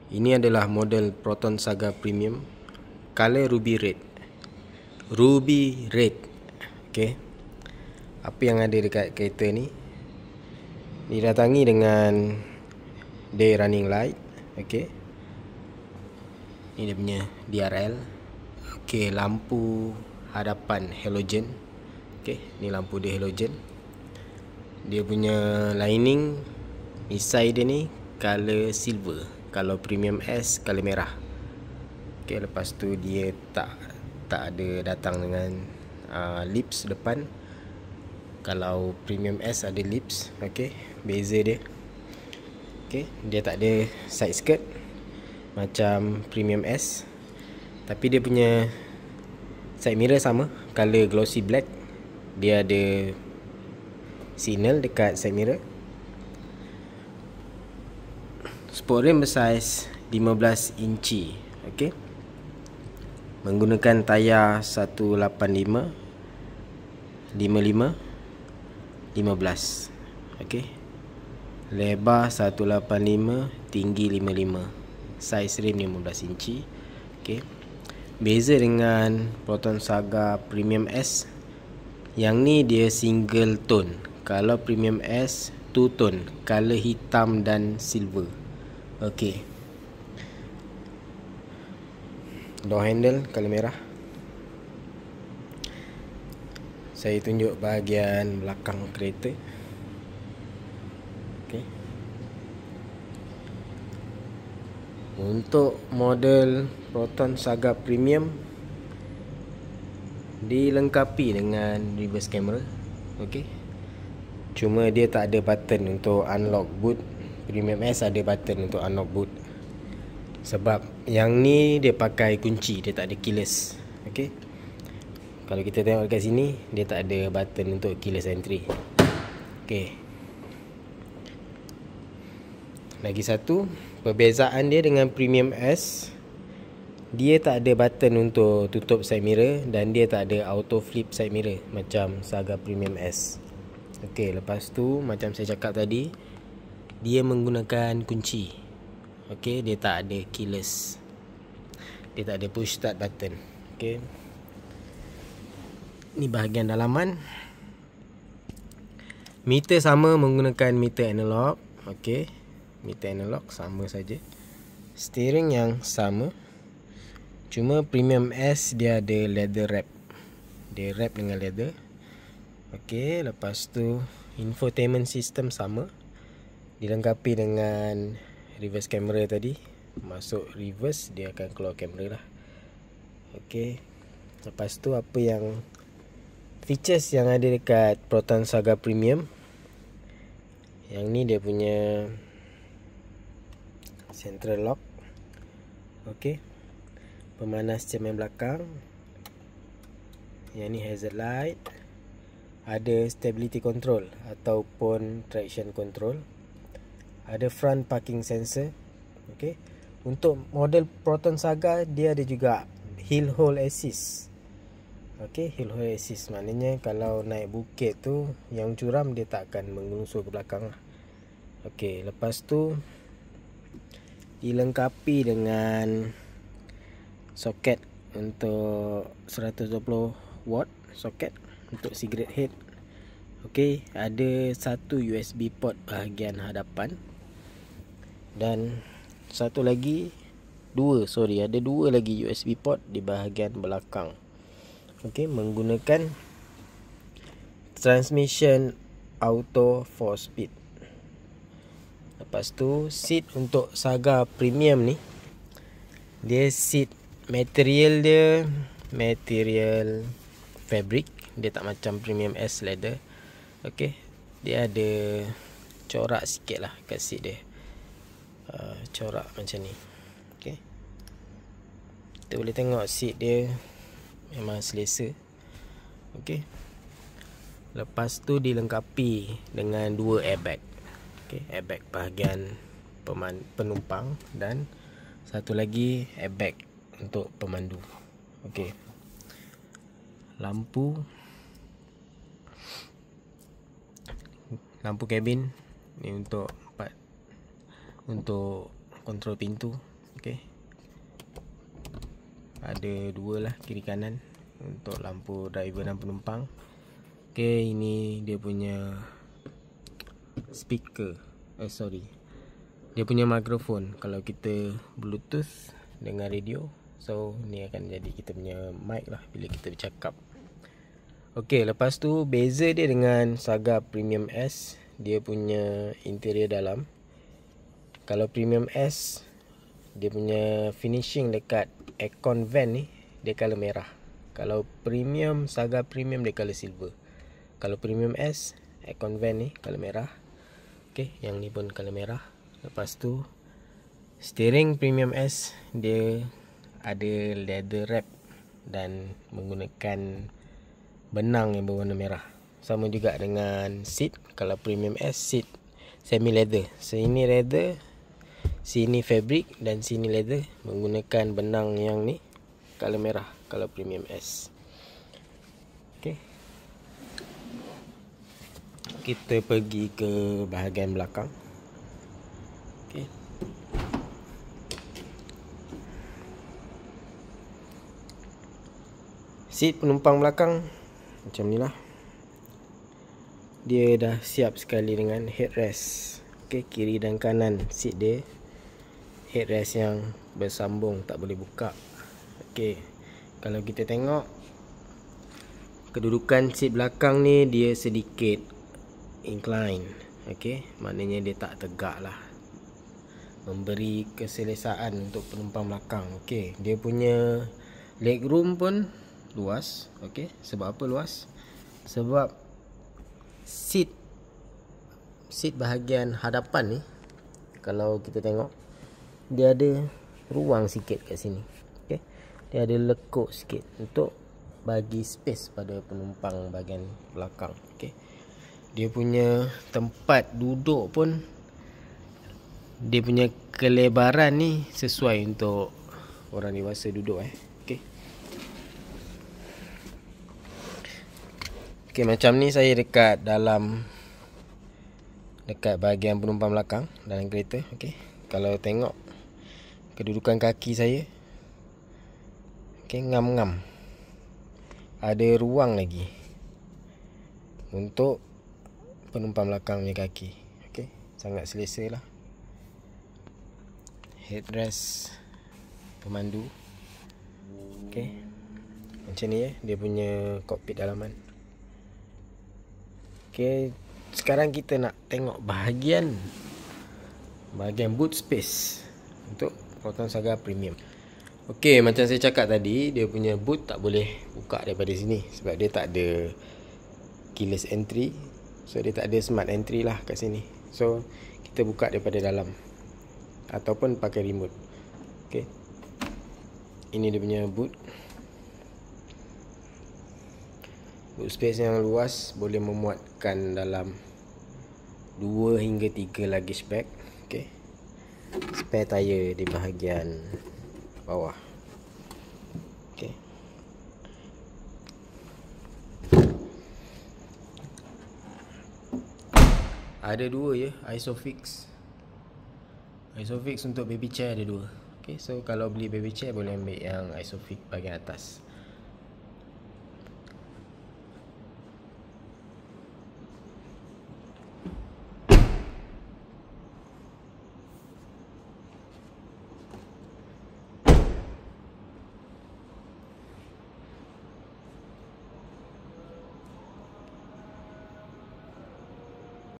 Ini adalah model Proton Saga Premium, color ruby red. Ruby red. Okey. Apa yang ada dekat kereta ni? Didatangi dengan day running light. Okey. Ini dia punya DRL. Okey, lampu hadapan halogen. Okey, ni lampu dia halogen. Dia punya lining misai dia ni color silver. Kalau Premium S color merah. Okey, lepas tu dia tak ada datang dengan lips depan. Kalau Premium S ada lips. Okey, beza dia. Okey, dia tak ada side skirt macam Premium S. Tapi dia punya side mirror sama, color glossy black. Dia ada signal dekat side mirror. Sport rim bersaiz 15 inci. Okey. Menggunakan tayar 185 55 15. Okey. Lebar 185, tinggi 55. Saiz rim 15 inci. Okey. Beza dengan Proton Saga Premium S, yang ni dia single tone. Kalau Premium S two tone, color hitam dan silver. Okey. Door handle color merah. Saya tunjuk bahagian belakang kereta. Okey. Untuk model Proton Saga Premium dilengkapi dengan reverse camera. Okey. Cuma dia tak ada button untuk unlock boot. Premium S ada button untuk unlock boot. Sebab yang ni dia pakai kunci, dia tak ada keyless. Okey. Kalau kita tengok dekat sini, dia tak ada button untuk keyless entry. Okey. Lagi satu, perbezaan dia dengan Premium S, dia tak ada button untuk tutup side mirror dan dia tak ada auto flip side mirror macam Saga Premium S. Okey, lepas tu macam saya cakap tadi, dia menggunakan kunci. Okey, dia tak ada keyless. Dia tak ada push start button. Okey. Ni bahagian dalaman. Meter sama, menggunakan meter analog. Okey. Meter analog sama saja. Steering yang sama. Cuma Premium S dia ada leather wrap. Dia wrap dengan leather. Okey, lepas tu infotainment system sama. Dilengkapi dengan reverse camera tadi. Masuk reverse, dia akan keluar kamera lah. Okey. Lepas tu apa yang features yang ada dekat Proton Saga Premium. Yang ni dia punya central lock. Okey. Pemanas cermin belakang. Yang ni hazard light. Ada stability control ataupun traction control. Ada front parking sensor. Okey. Untuk model Proton Saga, dia ada juga hill hold assist. Okey, hill hold assist maknanya kalau naik bukit tu yang curam dia tak akan mengelusur ke belakang lah. Okey, lepas tu dilengkapi dengan soket untuk 120 watt soket untuk cigarette head. Okey, ada satu USB port bahagian hadapan dan satu lagi ada dua lagi USB port di bahagian belakang. Okey, menggunakan transmission auto 4 speed. Lepas tu seat untuk Saga Premium ni, dia seat material dia material fabric. Dia tak macam Premium S leather. Okey, dia ada corak sikit lah kat seat dia. Corak macam ni. Okey, kita boleh tengok seat dia memang selesa. Okey. Lepas tu dilengkapi dengan dua airbag. Okey, airbag bahagian penumpang dan satu lagi airbag untuk pemandu. Okey. Lampu kabin ni untuk kontrol pintu. Okey. Ada dua lah kiri kanan untuk lampu driver dan penumpang. Okey, ini dia punya speaker. Dia punya mikrofon kalau kita bluetooth dengan radio. So ni akan jadi kita punya mic lah bila kita bercakap. Okey, lepas tu beza dia dengan Saga Premium S, dia punya interior dalam. Kalau Premium S, dia punya finishing dekat aircon vent ni dia color merah. Kalau Saga Premium dia color silver. Kalau Premium S, aircon vent ni color merah. Okey, yang ni pun color merah. Lepas tu steering Premium S dia ada leather wrap dan menggunakan benang yang berwarna merah. Sama juga dengan seat. Kalau Premium S, seat semi leather. Sini leather, sini fabric dan sini leather, menggunakan benang yang ni color merah kalau Premium S. Okey. Kita pergi ke bahagian belakang. Okey. Seat penumpang belakang macam ni lah. Dia dah siap sekali dengan headrest. Okey, kiri dan kanan seat dia headrest yang bersambung, tak boleh buka. Okey, kalau kita tengok kedudukan seat belakang ni dia sedikit incline. Okey, maknanya dia tak tegak lah, memberi keselesaan untuk penumpang belakang. Okey, dia punya legroom pun luas. Okey, sebab apa luas? Sebab seat bahagian hadapan ni, kalau kita tengok dia ada ruang sikit kat sini. Okey, dia ada lekuk sikit untuk bagi space pada penumpang bahagian belakang. Okey, dia punya tempat duduk pun, dia punya kelebaran ni sesuai untuk orang dewasa duduk. Okey. Okey, macam ni saya dekat bahagian penumpang belakang dalam kereta. Okey, kalau tengok kedudukan kaki saya, okey, ngam-ngam. Ada ruang lagi untuk penumpang belakang punya kaki. Okey, sangat selesa lah. Headrest pemandu. Okey, macam ni dia punya kokpit dalaman. Okey, sekarang kita nak tengok bahagian boot space untuk Proton Saga Premium. Okey, macam saya cakap tadi, dia punya boot tak boleh buka daripada sini sebab dia tak ada keyless entry. So dia tak ada smart entry lah kat sini. So kita buka daripada dalam ataupun pakai remote. Okey, ini dia punya boot. Boot space yang luas, boleh memuatkan dalam 2 hingga 3 luggage bag. Okey, spare tire di bahagian bawah. Okey, ada 2 je Isofix. Isofix untuk baby chair ada 2. Okey, so kalau beli baby chair boleh ambil yang Isofix bahagian atas.